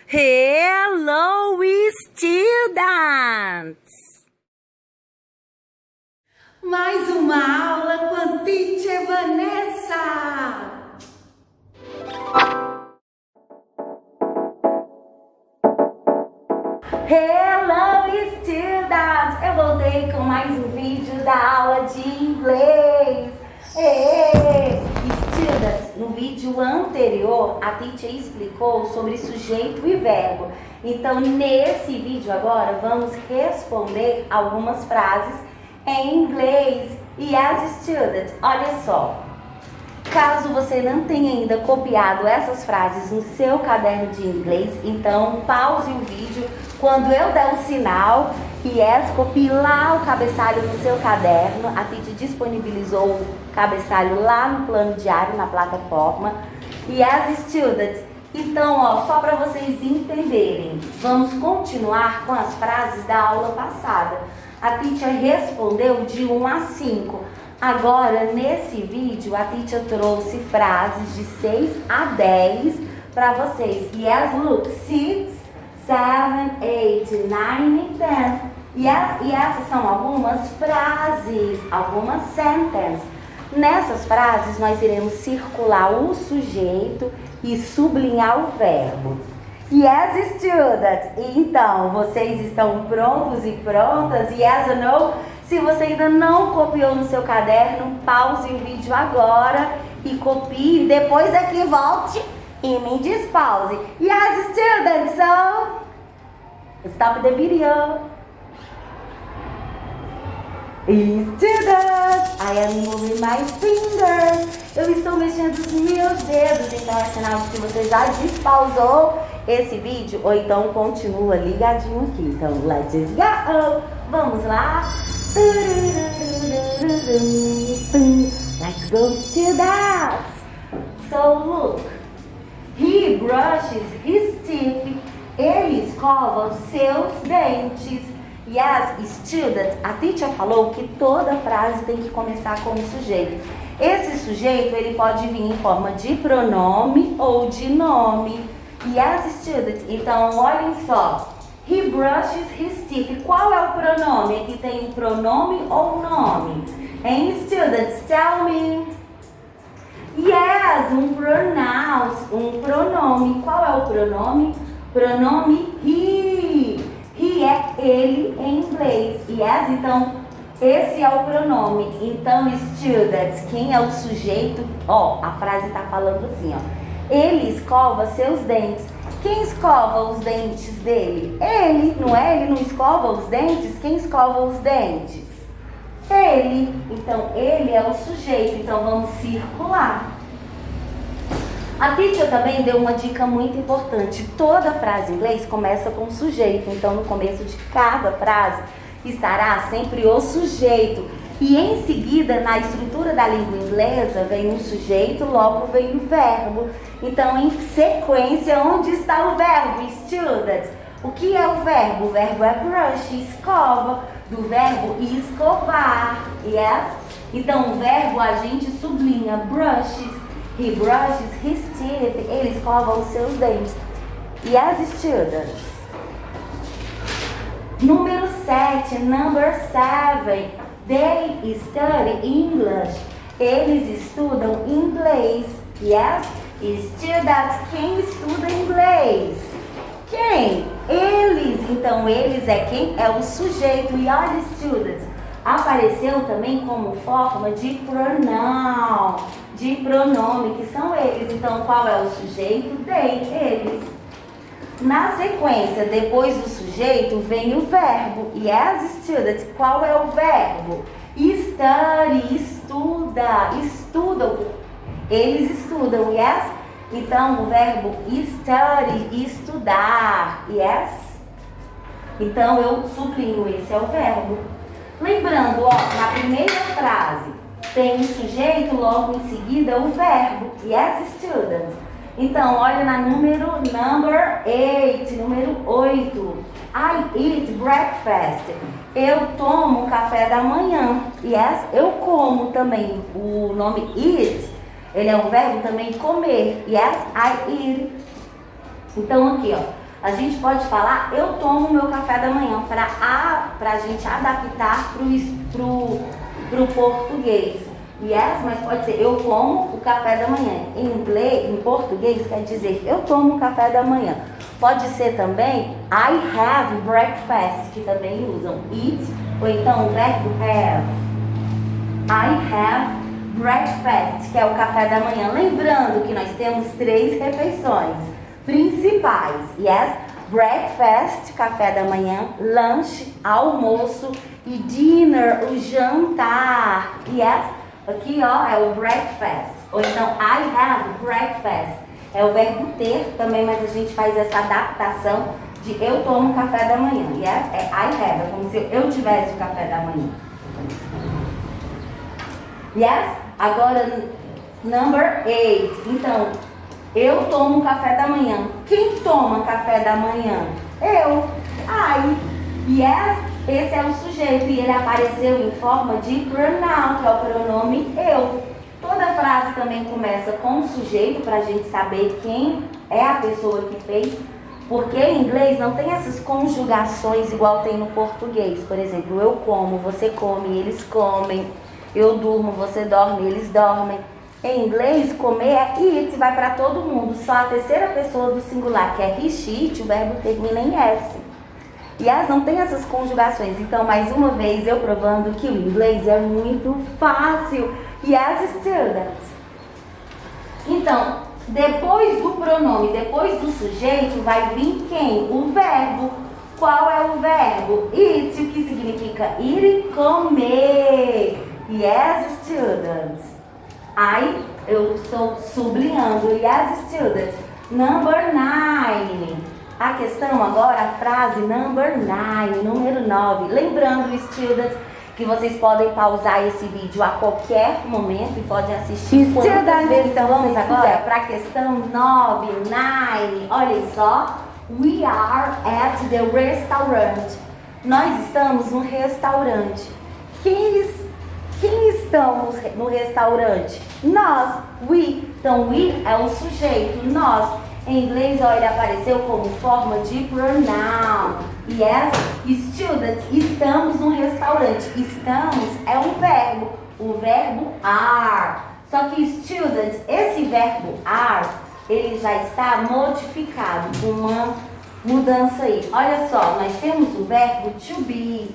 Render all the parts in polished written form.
Hello, students! Mais uma aula com a Teacher Vanessa! Hello, students! Eu voltei com mais um vídeo da aula de inglês. Students, no vídeo anterior, a teacher explicou sobre sujeito e verbo. Então, nesse vídeo agora, vamos responder algumas frases em inglês. E as students, olha só. Caso você não tenha ainda copiado essas frases no seu caderno de inglês, então pause o vídeo quando eu der o sinal e copie lá o cabeçalho no seu caderno. A teacher disponibilizou o cabeçalho lá no plano diário, na plataforma. E as students, então, ó, só para vocês entenderem, vamos continuar com as frases da aula passada. A teacher respondeu de 1 a 5. Agora, nesse vídeo, a teacher trouxe frases de 6 a 10 para vocês. Yes, look, 6, 7, 8, 9 e 10. E essas são algumas frases, algumas sentences. Nessas frases, nós iremos circular o sujeito e sublinhar o verbo. Yes, students! Então, vocês estão prontos e prontas? Yes or no? Se você ainda não copiou no seu caderno, pause o vídeo agora e copie. Depois aqui volte e me despause. Yes, students! So, stop the video. Students, I am moving my fingers. Eu estou mexendo os meus dedos, então é sinal de que você já despausou esse vídeo ou então continua ligadinho aqui. Então, let's go! Vamos lá! Let's go, students! So, look. He brushes his teeth. Ele escova os seus dentes. Yes, students, a teacher falou que toda frase tem que começar com um sujeito. Esse sujeito, ele pode vir em forma de pronome ou de nome. Yes, students, então olhem só. He brushes his teeth. Qual é o pronome? Aqui tem um pronome ou nome? Hein, students, tell me. Yes, um pronome. Qual é o pronome? Pronome he. He é ele em inglês. Yes, então esse é o pronome. Então, students, quem é o sujeito? Ó, a frase tá falando assim, ó. Ele escova seus dentes. Quem escova os dentes dele? Ele, não é? Ele não escova os dentes? Quem escova os dentes? Ele. Então, ele é o sujeito. Então, vamos circular. A teacher também deu uma dica muito importante. Toda frase em inglês começa com sujeito. Então, no começo de cada frase estará sempre o sujeito. E em seguida, na estrutura da língua inglesa, vem o sujeito, logo vem o verbo. Então, em sequência, onde está o verbo, students? O que é o verbo? O verbo é brush, escova. Do verbo escovar, yes? Então, o verbo a gente sublinha, brushes. He brushes his teeth. Ele escova os seus dentes. Yes, students. Número 7, number 7. They study English. Eles estudam inglês. Yes? Students, quem estuda inglês? Quem? Eles. Então, eles é quem? É o sujeito. E olha, students, apareceu também como forma de pronoun. De pronome, que são eles. Então, qual é o sujeito? They, eles. Na sequência, depois do sujeito, vem o verbo. Yes, students, qual é o verbo? Study, estuda, estudam. Eles estudam, yes? Então, o verbo study, estudar, yes? Então, eu sublinho, esse é o verbo. Lembrando, ó, na primeira frase, tem um sujeito, logo em seguida o verbo. Yes, students? Então, olha na number 8, número 8. I eat breakfast. Eu tomo café da manhã. Yes, eu como também. O nome eat, ele é um verbo também comer. Yes, I eat. Então, aqui, ó. A gente pode falar, eu tomo meu café da manhã, para a gente adaptar pro português. Yes, mas pode ser, eu como o café da manhã. Em inglês, em português, quer dizer, eu tomo o café da manhã. Pode ser também, I have breakfast, que também usam eat, ou então o verbo have. I have breakfast, que é o café da manhã. Lembrando que nós temos 3 refeições principais. Yes, breakfast, café da manhã, lunch, almoço e dinner, o jantar. Yes, aqui ó, é o breakfast. Ou então I have breakfast. É o verbo ter também, mas a gente faz essa adaptação de eu tomo café da manhã. Yes, é I have, é como se eu tivesse o café da manhã. Yes, agora number 8. Então, eu tomo café da manhã. Quem toma café da manhã? Eu. I. Yes, esse é o sujeito e ele apareceu em forma de pronoun, que é o pronome eu. Toda frase também começa com o sujeito para a gente saber quem é a pessoa que fez. Porque em inglês não tem essas conjugações igual tem no português. Por exemplo, eu como, você come, eles comem. Eu durmo, você dorme, eles dormem. Em inglês, comer é eat, vai para todo mundo. Só a terceira pessoa do singular, que é he, she, it, o verbo termina em S. E as não tem essas conjugações. Então, mais uma vez, eu provando que o inglês é muito fácil. Yes, students. Então, depois do pronome, depois do sujeito, vai vir quem? O verbo. Qual é o verbo? Eat, o que significa ir e comer. Yes, students. Eu estou sublinhando. Yes, students. Number 9. A questão agora, a frase number 9, número 9. Lembrando, students, que vocês podem pausar esse vídeo a qualquer momento e podem assistir quantas vezes. Então vamos agora para a questão 9, 9. Olhem só. We are at the restaurant. Nós estamos no restaurante. Quem estão no restaurante? Nós. We. Então, we é o sujeito. Nós. Em inglês, ó, ele apareceu como forma de pronoun. Yes, students, estamos no restaurante. Estamos é um verbo. O verbo are. Só que, students, esse verbo are, ele já está modificado com uma mudança aí. Olha só, nós temos o verbo to be,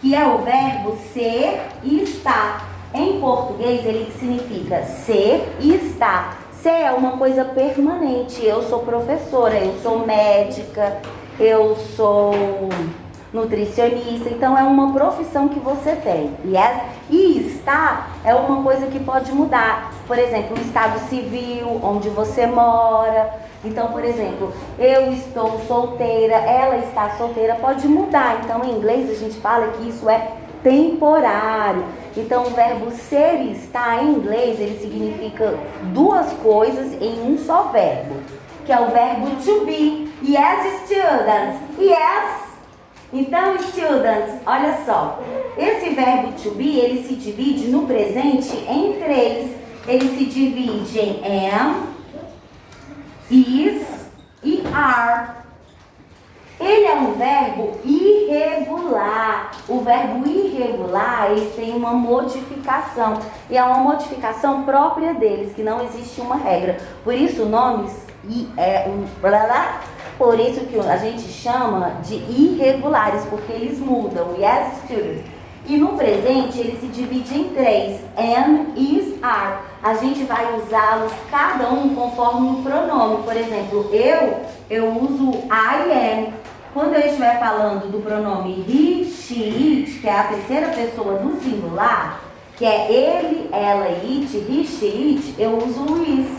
que é o verbo ser e estar. Em português, ele significa ser e estar. Ser é uma coisa permanente. Eu sou professora, eu sou médica, eu sou nutricionista. Então, é uma profissão que você tem. Yes? E estar é uma coisa que pode mudar. Por exemplo, o estado civil, onde você mora. Então, por exemplo, eu estou solteira, ela está solteira, pode mudar. Então, em inglês, a gente fala que isso é temporário. Então, o verbo ser e estar em inglês, ele significa duas coisas em um só verbo, que é o verbo to be. Yes, students? Yes? Então, students, olha só. Esse verbo to be, ele se divide no presente em 3. Ele se divide em am, is e are. Ele é um verbo irregular. O verbo irregular, ele tem uma modificação. E é uma modificação própria deles, que não existe uma regra. Por isso, nomes por isso que a gente chama de irregulares, porque eles mudam. Yes, students? E no presente, ele se divide em 3. Am, is, are. A gente vai usá-los cada um conforme o pronome. Por exemplo, eu uso I am. Quando eu estiver falando do pronome he, she, it, que é a terceira pessoa do singular, que é ele, ela, it, he, she, it, eu uso o is.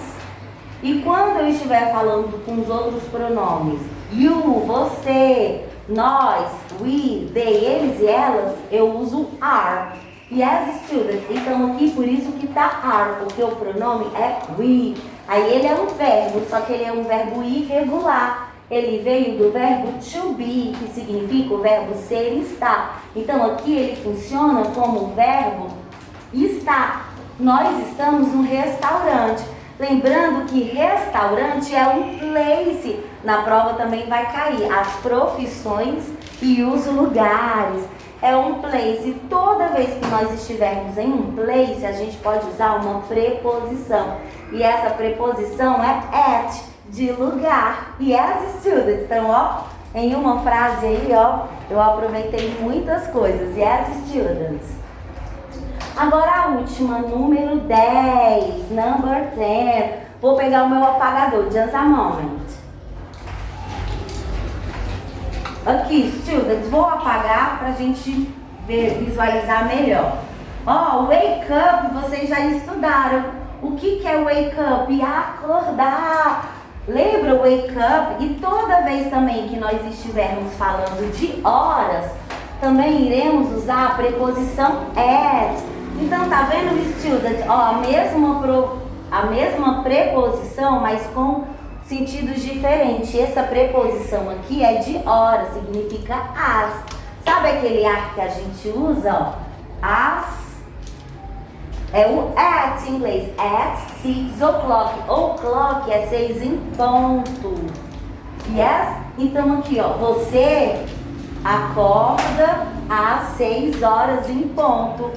E quando eu estiver falando com os outros pronomes, you, você, nós, we, they, eles e elas, eu uso are. Yes, students. Então aqui por isso que tá are, porque o pronome é we. Aí ele é um verbo, só que ele é um verbo irregular. Ele veio do verbo to be, que significa o verbo ser e estar. Então aqui ele funciona como o verbo estar. Nós estamos num restaurante. Lembrando que restaurante é um place. Na prova também vai cair as profissões e os lugares. É um place. Toda vez que nós estivermos em um place, a gente pode usar uma preposição. E essa preposição é at, de lugar. Yes, students. Então, ó, em uma frase aí, ó, eu aproveitei muitas coisas. Yes, students. Agora a última, número 10, number 10. Vou pegar o meu apagador, just a moment. Aqui, students, vou apagar pra gente visualizar melhor. Ó, wake up, vocês já estudaram. O que é wake up? Acordar. Lembra o wake up? E toda vez também que nós estivermos falando de horas, também iremos usar a preposição at. Então, tá vendo, students? Ó, a mesma preposição, mas com sentidos diferentes. Essa preposição aqui é de hora, significa as. Sabe aquele ar que a gente usa, ó? As. É o at em inglês. At 6 o'clock. O'clock é 6 em ponto. Yes? Então aqui, ó. Você acorda às 6 horas em ponto.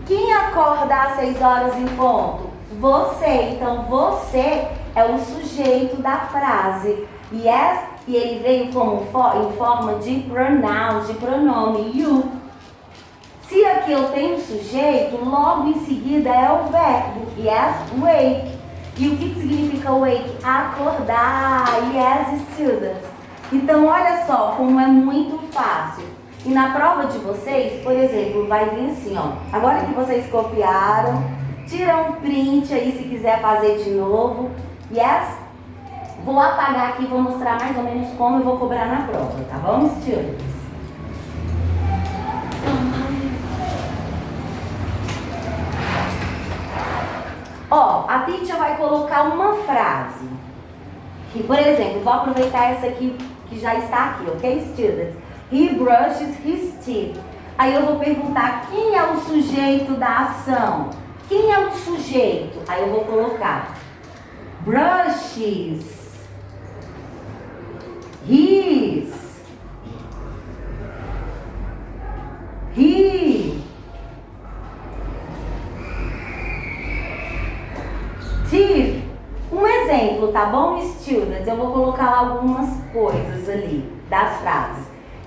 Quem acorda às 6 horas em ponto? Você. Então você é o sujeito da frase. Yes? E ele veio como em forma de pronouns, de pronome. You. Se aqui eu tenho sujeito, logo em seguida é o verbo. Yes, wake. E o que significa wake? Acordar. Yes, students. Então, olha só como é muito fácil. E na prova de vocês, por exemplo, vai vir assim, ó. Agora que vocês copiaram, tira um print aí se quiser fazer de novo. Yes? Vou apagar aqui e vou mostrar mais ou menos como eu vou cobrar na prova, tá bom, students? Ó, a teacher vai colocar uma frase. Que, por exemplo, vou aproveitar essa aqui que já está aqui, ok, students? He brushes his teeth. Aí eu vou perguntar quem é o sujeito da ação. Quem é o sujeito? Aí eu vou colocar brushes his teeth. Um exemplo, tá bom, students? Eu vou colocar algumas coisas ali das frases.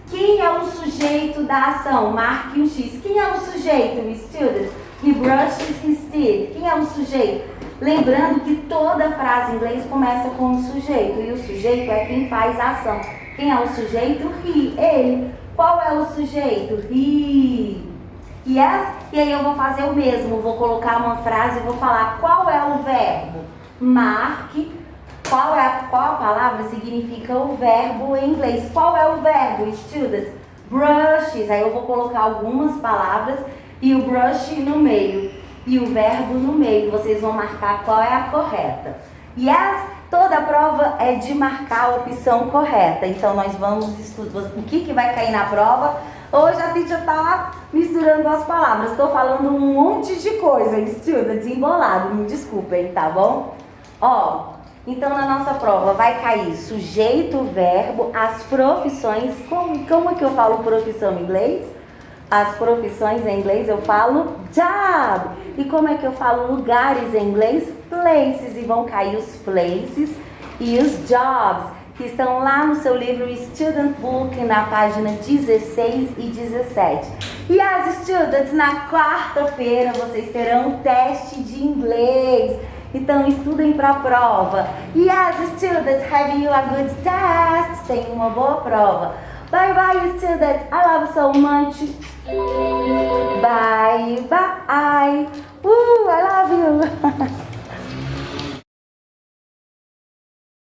Quem é o sujeito da ação? Marque um X. Quem é o sujeito, students? He brushes his teeth. Quem é o sujeito? Lembrando que toda frase em inglês começa com um sujeito. E o sujeito é quem faz a ação. Quem é o sujeito? He, ele. Qual é o sujeito? He. Yes? E aí eu vou fazer o mesmo. Vou colocar uma frase e vou falar qual é o verbo. Marque. Qual a palavra significa o verbo em inglês? Qual é o verbo, students? Brushes. Aí eu vou colocar algumas palavras e o brush no meio. E o verbo no meio. Vocês vão marcar qual é a correta. Yes? Toda a prova é de marcar a opção correta. Então nós vamos estudar o que vai cair na prova. Hoje a teacher tá misturando as palavras. Estou falando um monte de coisa, students, embolado. Me desculpem, tá bom? Ó. Então, na nossa prova vai cair sujeito, verbo, as profissões. Como que eu falo profissão em inglês? As profissões em inglês eu falo job. E como é que eu falo lugares em inglês? Places. E vão cair os places e os jobs, que estão lá no seu livro Student Book, na página 16 e 17. E as students, na quarta-feira vocês terão um teste de inglês. Então, estudem para a prova. Yes, students, have you a good test? Tenham uma boa prova. Bye, bye, students. I love you so much. Bye, bye.